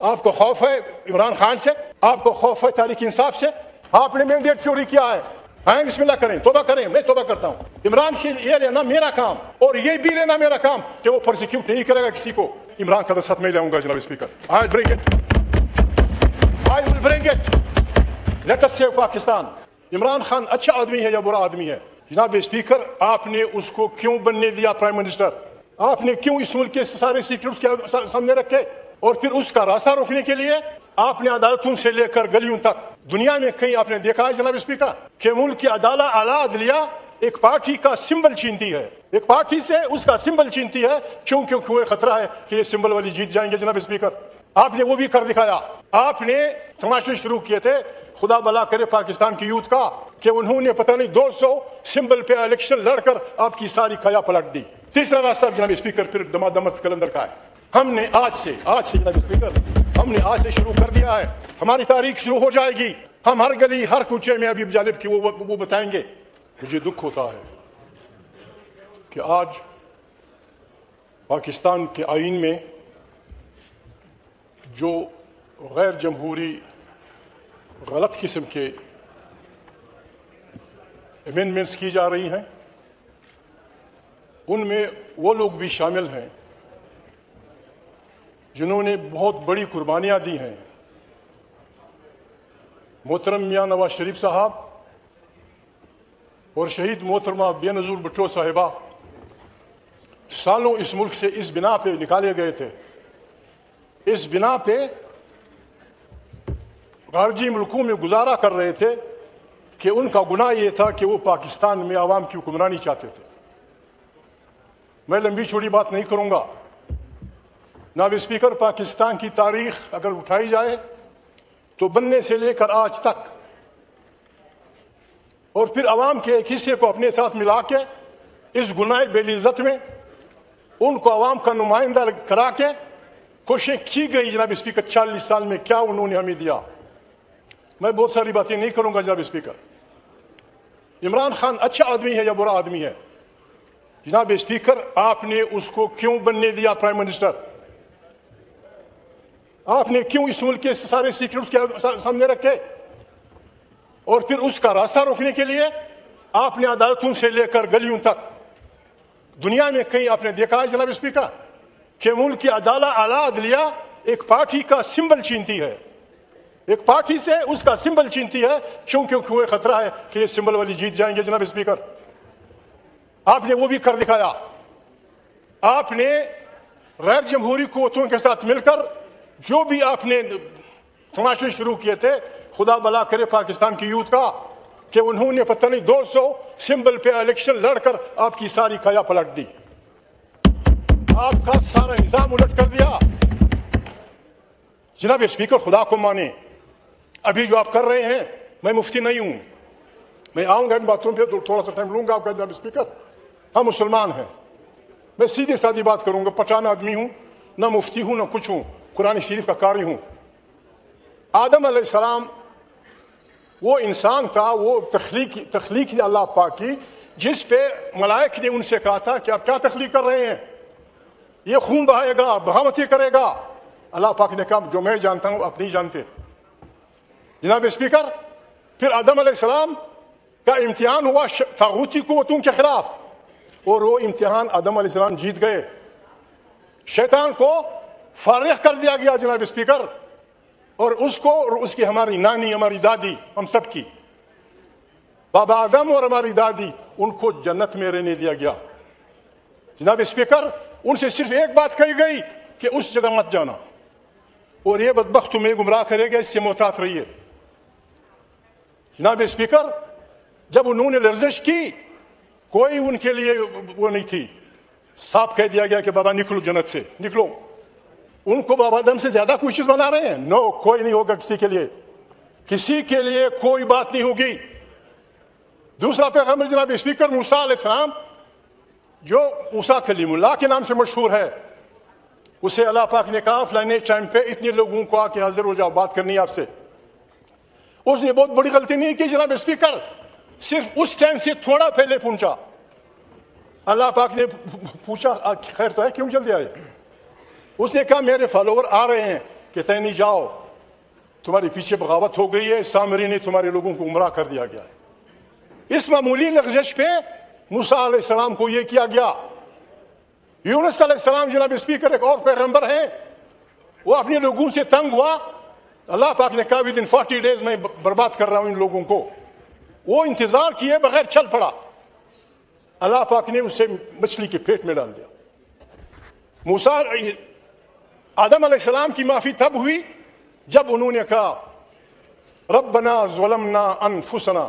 آپ کو خوف ہے عمران خان سے؟ آپ کو خوف ہے تحریک انصاف سے؟ آپ نے مینڈیٹ چوری کیا ہے؟ ہاں بسم اللہ کریں، توبہ کریں. میں توبہ کرتا ہوں. عمران سے یہ لینا میرا کام اور یہ بھی لینا میرا کام کہ وہ پرسیکیوٹ نہیں کرے گا کسی کو. عمران کا دستخط میں لاؤں گا جناب speaker. I will bring it. Let us save Pakistan. Imran Khan اچھا آدمی ہے یا برا آدمی ہے؟ جناب اسپیکر، آپ نے اس کو کیوں بننے دیا پرائم منسٹر؟ آپ نے کیوں اس ملک کے سارے سیکرٹس کے سامنے رکھے؟ اور پھر اس کا راستہ روکنے کے لیے آپ نے عدالتوں سے لے کر گلیوں تک دنیا میں کہیں آپ نے دیکھا ہے جناب اسپیکر کہ ملک کی اعلیٰ عدلیہ ایک پارٹی کا سمبل چھینتی ہے، ایک پارٹی سے اس کا سمبل چھینتی ہے کیوں خطرہ ہے کہ یہ سمبل والی جیت جائیں گے. جناب اسپیکر، آپ نے وہ بھی کر دکھایا. آپ نے تماشے شروع کیے تھے خدا بلا کرے پاکستان کی یوتھ کا کہ انہوں نے پتہ نہیں 200 سمبل پہ الیکشن لڑ کر آپ کی ساری کھیا پلٹ دی. تیسرا راستہ جناب اسپیکر پھر دمست کلندر کا ہے. ہم نے آج سے جناب اسپیکر ہم نے آج سے شروع کر دیا ہے. ہماری تاریخ شروع ہو جائے گی. ہم ہر گلی ہر کوچے میں ابھی جالب کی وہ بتائیں گے. مجھے دکھ ہوتا ہے کہ آج پاکستان کے آئین میں جو غیر جمہوری غلط قسم کے امینڈمنٹس کی جا رہی ہیں ان میں وہ لوگ بھی شامل ہیں جنہوں نے بہت بڑی قربانیاں دی ہیں. محترم میاں نواز شریف صاحب اور شہید محترمہ بے نظیر بھٹو صاحبہ سالوں اس ملک سے اس بنا پہ نکالے گئے تھے، اس بنا پہ خارجی ملکوں میں گزارا کر رہے تھے کہ ان کا گناہ یہ تھا کہ وہ پاکستان میں عوام کی حکمرانی چاہتے تھے. میں لمبی چوڑی بات نہیں کروں گا. جناب اسپیکر، پاکستان کی تاریخ اگر اٹھائی جائے تو بننے سے لے کر آج تک اور پھر عوام کے ایک حصے کو اپنے ساتھ ملا کے اس گناہ بے عزت میں ان کو عوام کا نمائندہ کرا کے کوششیں کی گئی. جناب اسپیکر 40 سال میں کیا انہوں نے ہمیں دیا؟ میں بہت ساری باتیں نہیں کروں گا. جناب اسپیکر، عمران خان اچھا آدمی ہے یا برا آدمی ہے؟ جناب اسپیکر، آپ نے اس کو کیوں بننے دیا پرائم منسٹر؟ آپ نے کیوں اس ملک کے سارے سیکرٹس کے سامنے رکھے؟ اور پھر اس کا راستہ روکنے کے لیے آپ نے عدالتوں سے لے کر گلیوں تک دنیا میں کہیں آپ نے دیکھا ہے جناب اسپیکر کہ ملک کی اعلیٰ عدلیہ ایک پارٹی کا سمبل چھینتی ہے، ایک پارٹی سے اس کا سمبل چھینتی ہے کیوں خطرہ ہے کہ یہ سمبل والی جیت جائیں گے. جناب اسپیکر، آپ نے وہ بھی کر دکھایا. آپ نے غیر جمہوری قوتوں کے ساتھ مل کر جو بھی آپ نے تماشے شروع کیے تھے خدا بلا کرے پاکستان کی یوتھ کا کہ انہوں نے پتہ نہیں 200 سمبل پہ الیکشن لڑ کر آپ کی ساری کھیا پلٹ دی، آپ کا سارا نظام الٹ کر دیا. جناب اسپیکر، خدا کو مانے، ابھی جو آپ کر رہے ہیں، میں مفتی نہیں ہوں، میں آؤں گا ان باتوں پہ تھوڑا سا ٹائم لوں گا آپ کا. جناب اسپیکر، ہم مسلمان ہیں، میں سیدھی سادھی بات کروں گا. پٹھان آدمی ہوں، نہ مفتی ہوں نہ کچھ ہوں، قرآن شریف کا قاری ہوں. آدم علیہ السلام وہ انسان تھا، وہ تخلیق اللہ پاک کی، جس پہ ملائک نے ان سے کہا تھا کہ آپ کیا تخلیق کر رہے ہیں، یہ خون بہائے گا، بغاوتیں کرے گا. اللہ پاک نے کہا جو میں جانتا ہوں آپ نہیں جانتے. جناب اسپیکر، پھر آدم علیہ السلام کا امتحان ہوا طاغوتی قوتوں کے خلاف اور وہ امتحان آدم علیہ السلام جیت گئے. شیطان کو فارغ کر دیا گیا. جناب اسپیکر، اور اس کو اور اس کی ہماری نانی، ہماری دادی، ہم سب کی بابا آدم اور ہماری دادی، ان کو جنت میں رہنے دیا گیا. جناب اسپیکر، ان سے صرف ایک بات کہی گئی کہ اس جگہ مت جانا اور یہ بدبخت تمہیں گمراہ کرے گا، اس سے محتاط رہیے. جناب اسپیکر، جب انہوں نے لرزش کی کوئی ان کے لیے وہ نہیں تھی، صاف کہہ دیا گیا کہ بابا نکلو جنت سے، نکلو. ان کو بابا آدم سے زیادہ کوئی چیز بنا رہے ہیں؟ نو، کوئی نہیں ہوگا کسی کے لیے کوئی بات نہیں ہوگی. دوسرا پیغمبر جناب اسپیکر موسیٰ علیہ السلام، جو موسیٰ کلیم اللہ کے نام سے مشہور ہے، اسے اللہ پاک نے کہا فلانے ٹائم پہ اتنے لوگوں کو آ کے حاضر ہو جاؤ، بات کرنی ہے آپ سے. اس نے بہت بڑی غلطی نہیں کی جناب اسپیکر، صرف اس ٹائم سے تھوڑا پہلے پہنچا. اللہ پاک نے پوچھا خیر تو ہے، کیوں جلدی آئے؟ اس نے کہا میرے فالوور آ رہے ہیں. کہتے ہیں نہیں جاؤ، تمہارے پیچھے بغاوت ہو گئی ہے، سامری نے تمہارے لوگوں کو گمراہ کر دیا گیا ہے۔ اس معمولی لغزش پہ موسیٰ علیہ السلام کو یہ کیا گیا۔ یونس علیہ السلام جناب اسپیکر ایک اور پیغمبر ہیں، وہ اپنے لوگوں سے تنگ ہوا، اللہ پاک نے کہا ودن 40 days میں برباد کر رہا ہوں ان لوگوں کو۔ وہ انتظار کیے بغیر چل پڑا، اللہ پاک نے اسے مچھلی کے پیٹ میں ڈال دیا۔ موسیٰ آدم علیہ السلام کی معافی تب ہوئی جب انہوں نے کہا ربنا ظلمنا انفسنا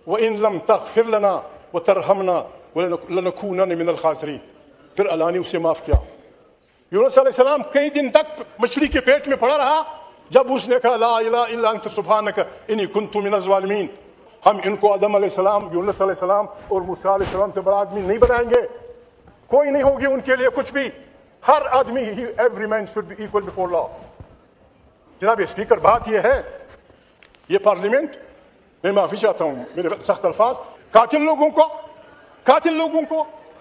وان لم تغفر لنا وترحمنا لنکونن من الخاسرین، پھر اللہ نے اسے معاف کیا۔ یونس علیہ السلام کئی دن تک مچھلی کے پیٹ میں پڑا رہا، جب اس نے کہا لا الہ الا انت سبحانک انی کنت من الظالمین۔ ہم ان کو آدم علیہ السلام، یونس علیہ السلام اور موسیٰ علیہ السلام سے بڑا آدمی نہیں بنائیں گے، کوئی نہیں ہوگی ان کے لیے کچھ بھی، ہر آدمی every man should be equal before law. جناب اسپیکر بات یہ ہے، یہ پارلیمنٹ، میں معافی چاہتا ہوں میرے سخت الفاظ، قاتل لوگوں کو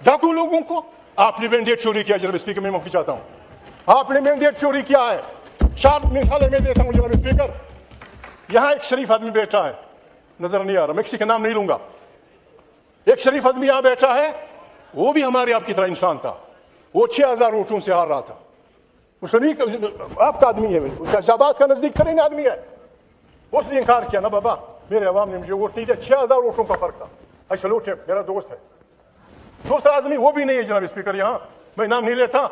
ڈاکو لوگوں کو آپ نے مینڈیٹ چوری کیا۔ جناب اسپیکر میں معافی چاہتا ہوں، آپ نے مینڈیٹ چوری کیا ہے۔ 4 مثالیں میں دیتا ہوں جناب اسپیکر۔ یہاں ایک شریف آدمی بیٹھا ہے، نظر نہیں آ رہا، میں کسی کا نام نہیں لوں گا، ایک شریف آدمی یہاں بیٹھا ہے، وہ بھی ہمارے آپ کی طرح انسان تھا، وہ 6000 ووٹوں سے ہار رہا تھا، وہ شریف آپ کا آدمی ہے، شہباز کا نزدیک ترین آدمی ہے، اس نے انکار کیا نا بابا میرے عوام نے مجھے ووٹ نہیں دیا، 6000 ووٹوں کا فرق تھا، سلوٹ ہے، میرا دوست ہے۔ دوسرا آدمی وہ بھی نہیں ہے جناب اسپیکر، یہاں میں نام نہیں لیتا،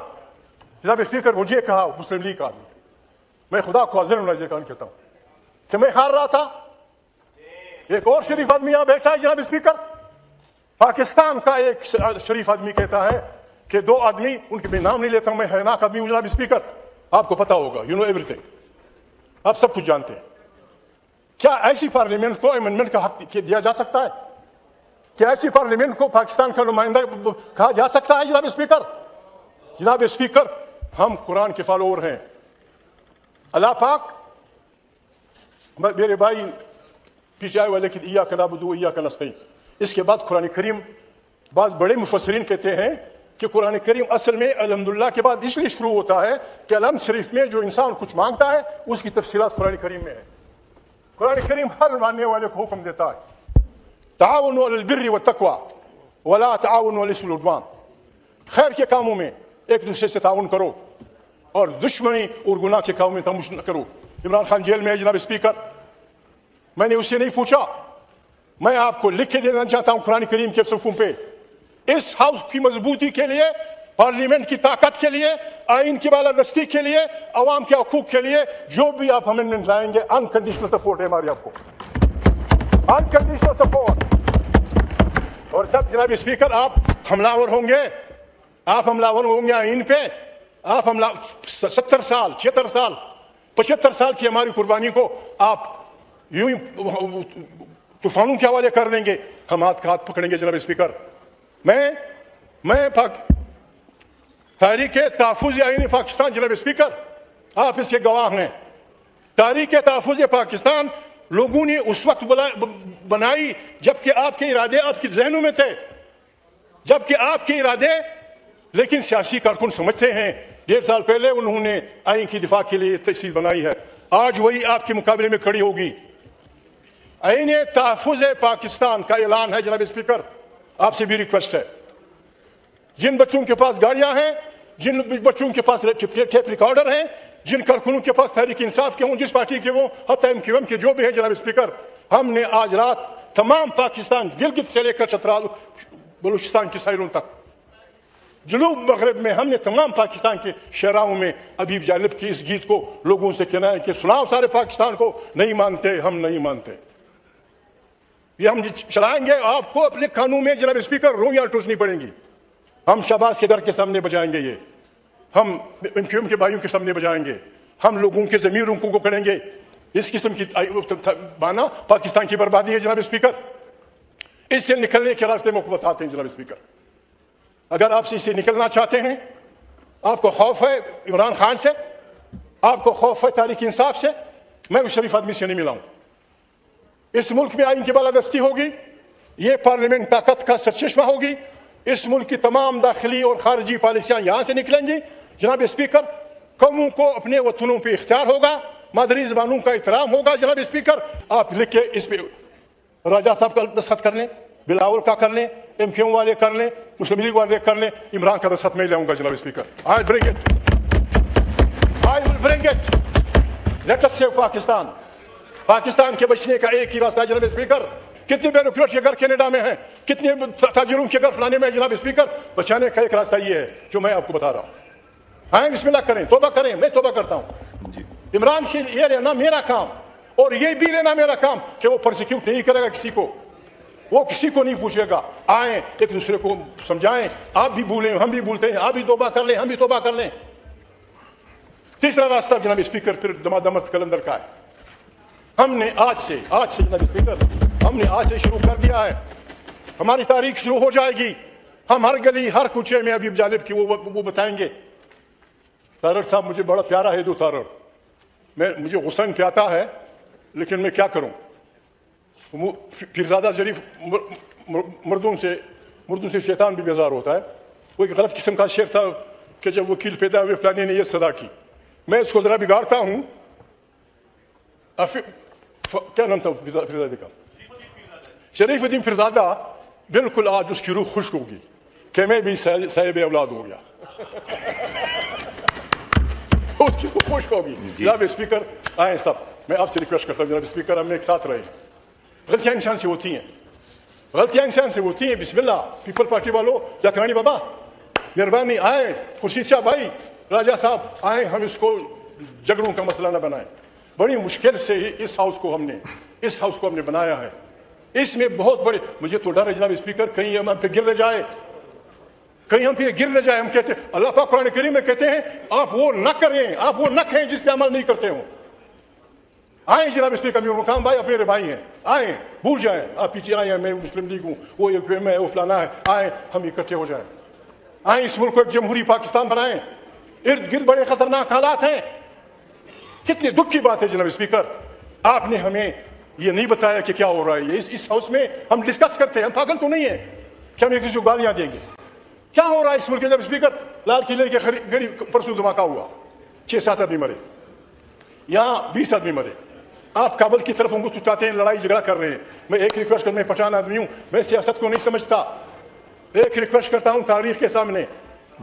جناب اسپیکر مجھے کہا مسلم لیگ کا آدمی، میں خدا کو حاضر ناظر کہتا ہوں کہ میں ہار رہا تھا۔ ایک اور شریف آدمی یہاں بیٹھا ہے جناب اسپیکر، پاکستان کا ایک شریف آدمی کہتا ہے کہ 2 آدمی، ان کے میں نام نہیں لیتا ہوں، میں حیرناک آدمی ہوں جناب اسپیکر، آپ کو پتا ہوگا، یو نو ایوری تھنگ، آپ سب کچھ جانتے ہیں۔ کیا ایسی پارلیمنٹ کو امینڈمنٹ کا حق دیا جا سکتا ہے؟ کیا ایسی پارلیمنٹ کو پاکستان کا نمائندہ کہا جا سکتا ہے جناب اسپیکر؟ جناب اسپیکر ہم قرآن کے فالوور ہیں، اللہ پاک، میرے بھائی پیچھے آئے والے کہ ایاک نعبد و ایاک نستعین، اس کے بعد قرآن کریم، بعض بڑے مفسرین کہتے ہیں کہ قرآن کریم اصل میں الحمدللہ کے بعد اس لیے شروع ہوتا ہے کہ الحمد شریف میں جو انسان کچھ مانگتا ہے اس کی تفصیلات قرآن کریم میں ہے۔ قرآن کریم ہر ماننے والے کو حکم دیتا ہے تعاونوا علی البر والتقوی ولا تعاونوا علی الاثم والعدوان، خیر کے کاموں میں ایک دوسرے سے تعاون کرو اور دشمنی اور گناہ کے کاموں میں تمش نہ کرو۔ عمران خان جیل میں ہے جناب اسپیکر، میں نے اس سے نہیں پوچھا، میں آپ کو لکھ کے دینا چاہتا ہوں قرآن کریم کے صفحوں پہ، اس ہاؤس کی مضبوطی کے لیے، پارلیمنٹ کی طاقت کے لیے، آئین کی بالادستی کے لیے، عوام کے حقوق کے لیے، جو بھی آپ امینڈمنٹ لائیں گے انکنڈیشنل سپورٹ ہے ہماری آپ کو، انکنڈیشنل سپورٹ۔ اور جب جناب اسپیکر آپ حملہ ہوں گے آئین پہ، آپ 70 سال 76 سال 75 سال کی ہماری قربانی کو آپ یوں ہی طوفانوں کے حوالے کر دیں گے، ہم ہاتھ کا ہاتھ پکڑیں گے جناب اسپیکر۔ میں تحریک تحفظ آئین پاکستان، جناب اسپیکر آپ اس کے گواہ ہیں، تحریک تحفظ پاکستان لوگوں نے اس وقت بنائی جبکہ آپ کے ارادے آپ کے ذہنوں میں تھے، جبکہ آپ کے ارادے، لیکن سیاسی کارکن سمجھتے ہیں 1.5 سال پہلے انہوں نے آئین کی دفاع کے لیے تحصیل بنائی ہے، آج وہی آپ کے مقابلے میں کھڑی ہوگی۔ آئین تحفظ پاکستان کا اعلان ہے جناب اسپیکر، آپ سے بھی ریکویسٹ ہے، جن بچوں کے پاس گاڑیاں ہیں، جن بچوں کے پاس ٹیپ ریکارڈر ہیں، جن کارکنوں کے پاس تحریک انصاف کے ہوں، جس پارٹی کے وہ، حتی MQM کے جو بھی ہیں جناب اسپیکر، ہم نے آج رات تمام پاکستان، گلگت سے لے کر چترال بلوچستان کی ساحلوں تک، جنوب مغرب میں، ہم نے تمام پاکستان کے شہراؤں میں ابیب جانب کے اس گیت کو لوگوں سے کہنا ہے کہ سناؤ سارے پاکستان کو، نہیں مانتے ہم نہیں مانتے، یہ ہم چلائیں گے، آپ کو اپنے کانوں میں جناب اسپیکر رویاں ٹوٹنی پڑیں گی، ہم شہباز کے گھر کے سامنے بجائیں گے، یہ ہم MQM کے بھائیوں کے سامنے بجائیں گے، ہم لوگوں کے ضمیروں کو کریں گے، اس قسم کی بانا پاکستان کی بربادی ہے جناب اسپیکر، اس سے نکلنے کے راستے میں بتاتے ہیں جناب اسپیکر، اگر آپ سے اس سے نکلنا چاہتے ہیں، آپ کو خوف ہے عمران خان سے، آپ کو خوف ہے تحریک انصاف سے، میں اس شریف آدمی سے نہیں ملا ہوں، اس ملک میں آئین کی بالادستی ہوگی، یہ پارلیمنٹ طاقت کا سرچشمہ ہوگی، اس ملک کی تمام داخلی اور خارجی پالیسیاں یہاں سے نکلیں گی جناب اسپیکر، قوموں کو اپنے وطنوں پہ اختیار ہوگا, مادری زبانوں کا احترام ہوگا. جناب اسپیکر, آپ لکھ کے اس پہ راجہ صاحب کا دستخط کر لیں, بلاول کا کر لیں, ایم کیو والے کر لیں, مسلم لیگ والے کر لیں, عمران کا دستخط میں لاؤں گا. جناب speaker, I will bring it. Let us save Pakistan. Pakistan کے بچنے کا ایک ہی راستہ ہے جناب اسپیکر. کتنے بیوروکریٹ کے گھر کینیڈا میں ہیں, کتنے تاجروں کے گھر فلانے میں. جناب اسپیکر, بچانے کا ایک راستہ یہ ہے جو میں آپ کو بتا رہا ہوں. آئیں بسم اللہ کریں, توبہ کریں. میں توبہ کرتا ہوں. عمران خان یہ لینا میرا کام, اور یہ بھی لینا میرا کام کہ وہ پرسیکیوٹ نہیں کرے گا کسی کو, وہ کسی کو نہیں پوچھے گا. آئیں ایک دوسرے کو سمجھائیں. آپ بھی بھولیں, ہم بھی بھولتے ہیں. آپ بھی توبہ کر لیں, ہم بھی توبہ کر لیں. تیسرا راستہ جناب اسپیکر پھر دمست کلندر کا ہے. ہم نے آج سے جناب اسپیکر, ہم نے آج سے شروع کر دیا ہے. ہماری تاریخ شروع ہو جائے گی. ہم ہر گلی ہر کوچے میں ابھی جانب کی وہ بتائیں گے. تارڑ صاحب مجھے بڑا پیارا ہے, دو تارڑ مجھے غصن پہ آتا ہے, لیکن میں کیا کروں. پیرزادہ شریف مردوں سے شیطان بھی بیزار ہوتا ہے. وہ ایک غلط قسم کا شعر تھا کہ جب وکیل پیدا ہوئے فلانے نے یہ صدا کی. میں اس کو ذرا بگاڑتا ہوں. کیا نام تھا پیرزادے کا؟ شریف الدین پیرزادہ. بالکل آج اس کی روح خوش ہوگی کہ میں بھی صاحب اولاد ہو گیا. اس کی روح خوش ہوگی. جناب اسپیکر آئیں سب, میں آپ سے ریکویسٹ کرتا ہوں جناب اسپیکر, ہم ایک ساتھ رہے ہیں. غلطیاں انسان سے ہوتی ہیں, غلطیاں انسان سے ہوتی ہیں. بسم اللہ. پیپل پارٹی والوں, جاکرانی بابا مہربانی آئیں, خورشید شاہ بھائی, راجہ صاحب آئیں, ہم اس کو جھگڑوں کا مسئلہ نہ بنائیں. بڑی مشکل سے اس ہاؤس کو ہم نے بنایا ہے. اس میں بہت بڑے, مجھے تو ڈر ہے جناب اسپیکر کہیں ہم پہ گر نہ جائے, ہم کہتے ہیں اللہ پاک قرآن کریم میں کہتے ہیں آپ وہ نہ کریں, آپ وہ نہ کہیں جس پہ عمل نہیں کرتے ہوں. آئیں جناب اسپیکر, میرے مقام بھائی اپنے بھائی ہیں, آئیں, بھول جائیں. آپ پیچھے آئیں, میں مسلم لیگ ہوں, وہ میں وہ فلانا ہے. آئیں ہم اکٹھے ہو جائیں. آئیں اس ملک کو ایک جمہوری پاکستان بنائیں. ارد گرد بڑے خطرناک حالات ہیں. کتنی دکھ کی بات ہے جناب اسپیکر, آپ نے ہمیں یہ نہیں بتایا کہ کیا ہو رہا ہے. اس ہاؤس میں ہم ڈسکس کرتے ہیں, ہم پاگل تو نہیں ہیں کہ ہم ایک دوسرے کو گالیاں دیں گے. کیا ہو رہا ہے اس ملک میں جناب اسپیکر؟ لال قلعے کے قریب پرسوں دھماکہ ہوا, 6-7 آدمی مرے, یہاں 20 آدمی مرے. آپ کابل کی طرف ہم کو چٹاتے ہیں, لڑائی جھگڑا کر رہے ہیں. میں ایک ریکویسٹ کرتا ہوں, میں پٹھان آدمی ہوں, میں سیاست کو نہیں سمجھتا. ایک ریکویسٹ کرتا ہوں تاریخ کے سامنے.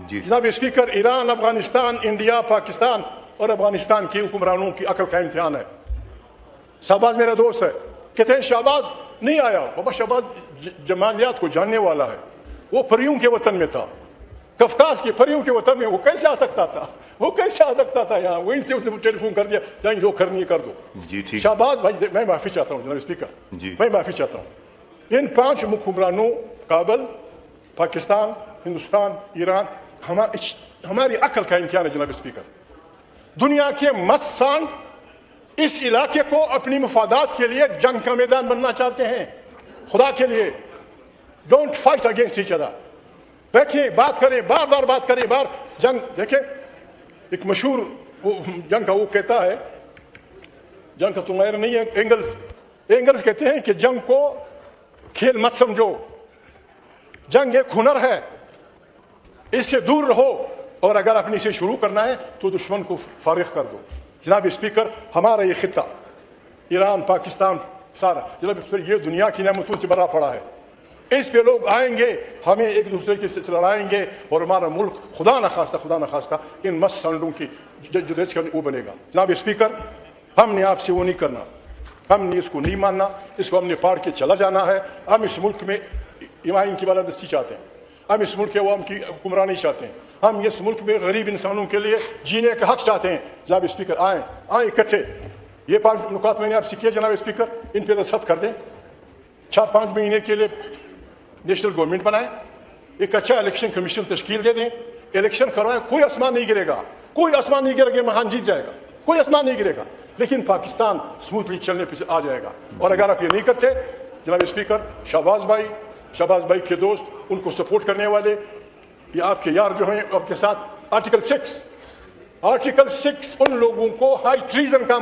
جناب اسپیکر, ایران, افغانستان, انڈیا, پاکستان اور افغانستان کی حکمرانوں کی عقل کا امتحان ہے. شہباز میرا دوست ہے, کہتے ہیں شہباز نہیں آیا. بابا شہباز جمالیات کو جاننے والا ہے. وہ پریوں کے وطن میں تھا, کفکاز کے پریوں کے وطن میں. وہ کیسے آ سکتا تھا یہاں؟ وہیں سے اس نے ٹیلی فون کر دیا, جائیں جو کرنی ہے کر دو. شہباز بھائی, میں معافی چاہتا ہوں جناب اسپیکر, میں معافی چاہتا ہوں. ان 5 حکمرانوں, کابل, پاکستان, ہندوستان, ایران, ہماری عقل کا امتحان ہے جناب اسپیکر. دنیا کے مست سانگ اس علاقے کو اپنی مفادات کے لیے جنگ کا میدان بننا چاہتے ہیں. خدا کے لیے don't fight against each other. بیٹھیں, بات کریں, بار بار بات کریں. جنگ دیکھیں, ایک مشہور جنگ کا وہ کہتا ہے, جنگ کا تمہارا نہیں ہے, اینگلز کہتے ہیں کہ جنگ کو کھیل مت سمجھو, جنگ ایک ہنر ہے, اس سے دور رہو, اور اگر اپنی سے شروع کرنا ہے تو دشمن کو فارغ کر دو. جناب اسپیکر, ہمارا یہ خطہ ایران, پاکستان, سارا جناب اسپیکر یہ دنیا کی نعمتوں سے بھرا پڑا ہے. اس پہ لوگ آئیں گے, ہمیں ایک دوسرے کے سے لڑائیں گے, اور ہمارا ملک خدا نہ خواستہ ان مست سانڈوں کی جدوجہد کا وہ بنے گا. جناب اسپیکر, ہم نے آپ سے وہ نہیں کرنا, ہم نے اس کو نہیں ماننا, اس کو ہم نے پاڑ کے چلا جانا ہے. ہم اس ملک میں ایمان کی بالادستی چاہتے ہیں, ہم اس ملک کے عوام کی حکمرانی چاہتے ہیں, ہم اس ملک میں غریب انسانوں کے لیے جینے کا حق چاہتے ہیں. جناب اسپیکر, آئیں اکٹھے. یہ 5 نکات میں نے آپ سے کیا جناب اسپیکر, ان پہ دستخط کر دیں. 4-5 مہینے کے لیے نیشنل گورنمنٹ بنائیں, ایک اچھا الیکشن کمیشن تشکیل دے دیں, الیکشن کروائیں. کوئی آسمان نہیں گرے گا, کہ مہان جیت جائے گا, کوئی آسمان نہیں گرے گا, لیکن پاکستان اسموتھلی چلنے پہ آ جائے گا. اور اگر آپ یہ نہیں کرتے جناب اسپیکر, شہباز بھائی کے دوست, ان کو سپورٹ کرنے والے, یہ آپ کے یار جو ہیں آپ کے ساتھ, آرٹیکل 6 ان لوگوں کو ہائی ٹریزن کا